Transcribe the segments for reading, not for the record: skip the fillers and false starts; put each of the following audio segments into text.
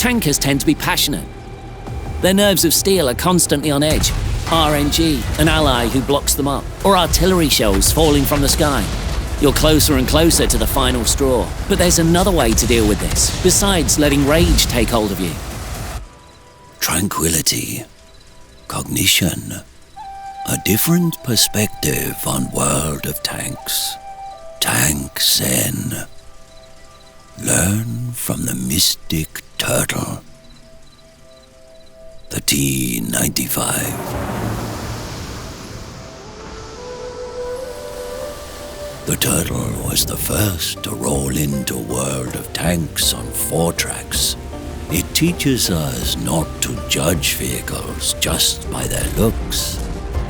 Tankers tend to be passionate. Their nerves of steel are constantly on edge. RNG, an ally who blocks them up, or artillery shells falling from the sky. You're closer and closer to the final straw. But there's another way to deal with this, besides letting rage take hold of you. Tranquility. Cognition. A different perspective on World of Tanks. Tank Zen. Learn from the mystic turtle. The T95. The turtle was the first to roll into World of Tanks on 4 tracks. It teaches us not to judge vehicles just by their looks.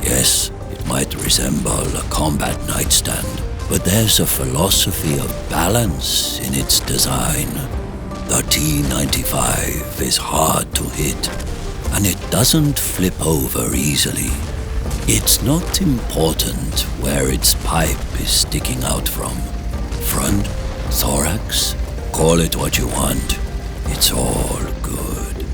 Yes, it might resemble a combat nightstand, but there's a philosophy of balance in its design. The T95 is hard to hit, and it doesn't flip over easily. It's not important where its pipe is sticking out from. Front, thorax, call it what you want. It's all good.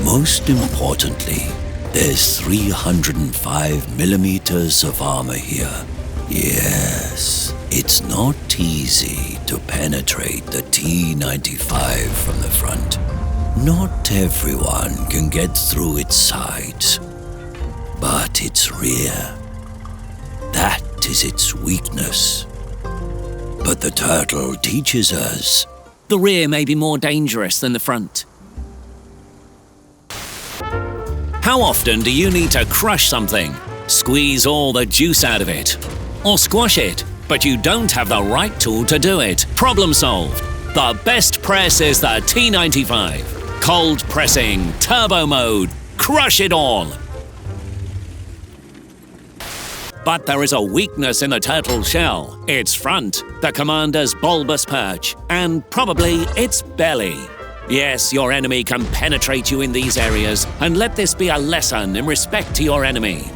Most importantly, there's 305 millimeters of armor here. Yes, it's not easy to penetrate the T95 from the front. Not everyone can get through its sides, but its rear, that is its weakness. But the turtle teaches us The rear may be more dangerous than the front. How often do you need to crush something, squeeze all the juice out of it, or squash it, but you don't have the right tool to do it? Problem solved. The best press is the T95. Cold pressing, turbo mode, crush it all. But there is a weakness in the turtle's shell. Its front, the commander's bulbous perch, and probably its belly. Yes, your enemy can penetrate you in these areas, and let this be a lesson in respect to your enemy.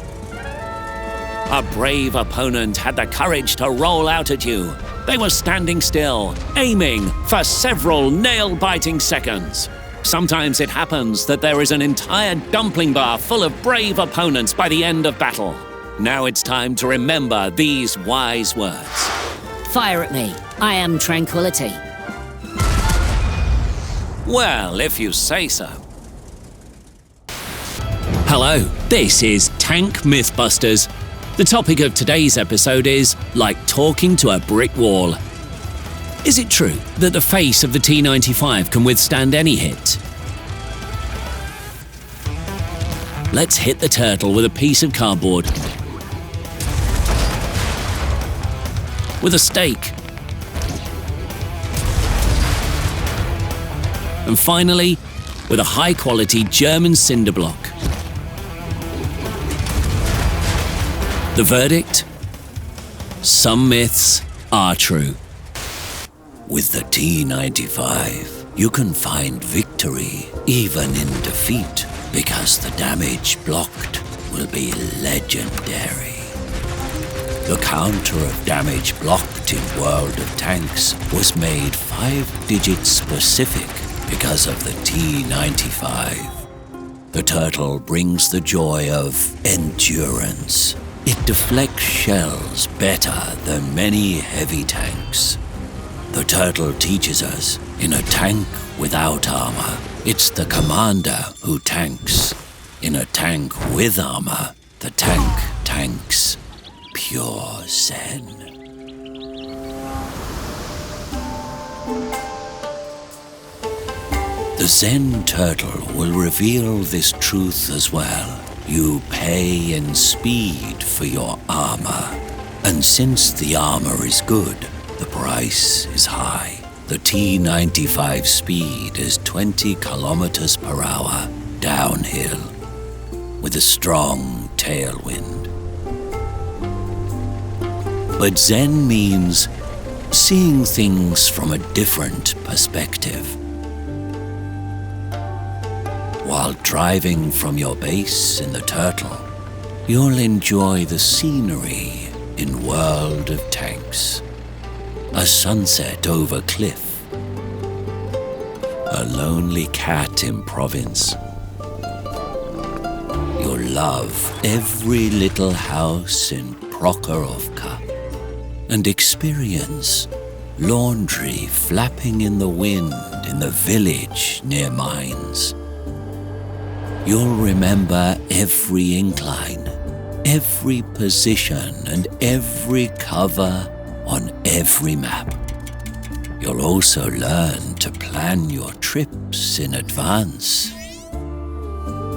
A brave opponent had the courage to roll out at you. They were standing still, aiming for several nail-biting seconds. Sometimes it happens that there is an entire dumpling bar full of brave opponents by the end of battle. Now it's time to remember these wise words. Fire at me. I am Tranquility. Well, if you say so. Hello, this is Tank Mythbusters. The topic of today's episode is like talking to a brick wall. Is it true that the face of the T95 can withstand any hit? Let's hit the turtle with a piece of cardboard, with a stake, and finally, with a high-quality German cinder block. The verdict? Some myths are true. With the T95, you can find victory even in defeat, because the damage blocked will be legendary. The counter of damage blocked in World of Tanks was made 5-digit specific because of the T95. The turtle brings the joy of endurance. It deflects shells better than many heavy tanks. The turtle teaches us, in a tank without armor, it's the commander who tanks. In a tank with armor, the tank tanks. Pure Zen. The Zen turtle will reveal this truth as well. You pay in speed for your armor. And since the armor is good, the price is high. The T95 speed is 20 kilometers per hour downhill with a strong tailwind. But Zen means seeing things from a different perspective. While driving from your base in the turtle, you'll enjoy the scenery in World of Tanks. A sunset over cliff, a lonely cat in province. You'll love every little house in Prokhorovka and experience laundry flapping in the wind in the village near mines. You'll remember every incline, every position and every cover on every map. You'll also learn to plan your trips in advance.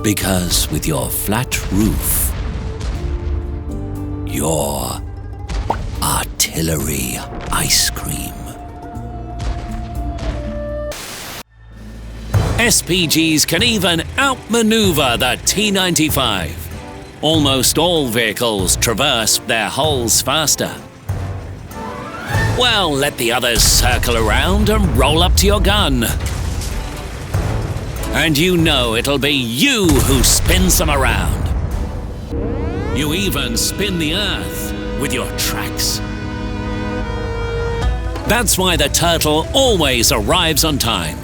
Because with your flat roof, you're artillery ice cream. SPGs can even outmaneuver the T95. Almost all vehicles traverse their holes faster. Well, let the others circle around and roll up to your gun. And you know it'll be you who spins them around. You even spin the earth with your tracks. That's why the turtle always arrives on time.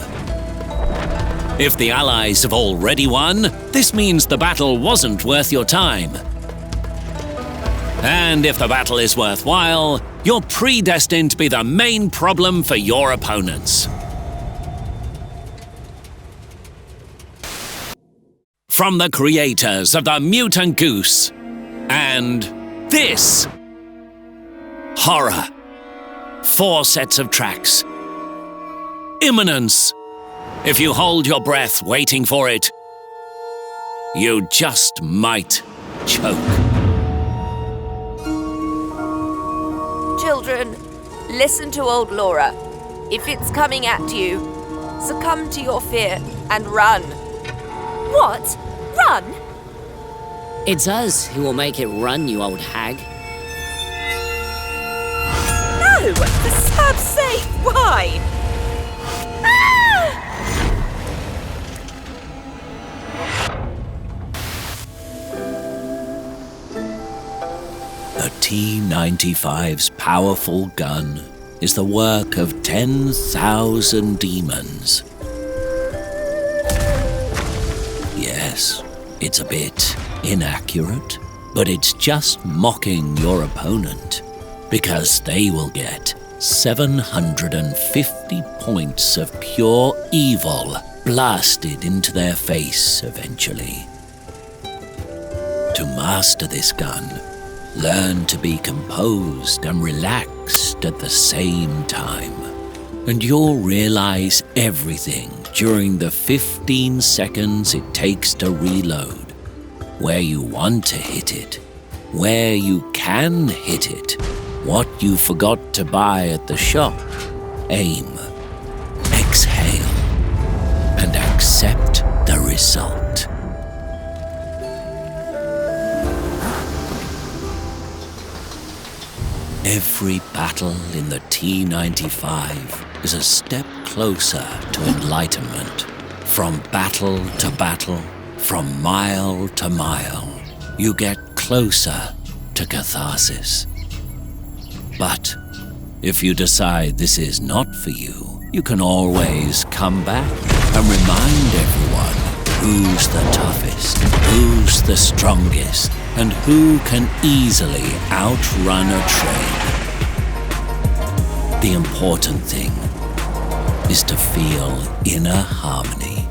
If the Allies have already won, this means the battle wasn't worth your time. And if the battle is worthwhile, you're predestined to be the main problem for your opponents. From the creators of the Mutant Goose and this horror, 4 sets of tracks. Imminence. If you hold your breath waiting for it, you just might choke. Children, listen to old Laura. If it's coming at you, succumb to your fear and run. What? Run? It's us who will make it run, you old hag. No! For Sab's sake, why? The T95's powerful gun is the work of 10,000 demons. Yes, it's a bit inaccurate, but it's just mocking your opponent, because they will get 750 points of pure evil blasted into their face eventually. To master this gun, learn to be composed and relaxed at the same time, and you'll realize everything during the 15 seconds it takes to reload. Where you want to hit it, where you can hit it, what you forgot to buy at the shop. Aim, exhale, and accept the result. Every battle in the T95 is a step closer to enlightenment. From battle to battle, from mile to mile, you get closer to catharsis. But if you decide this is not for you, you can always come back and remind everyone who's the toughest, who's the strongest, and who can easily outrun a train. The important thing is to feel inner harmony.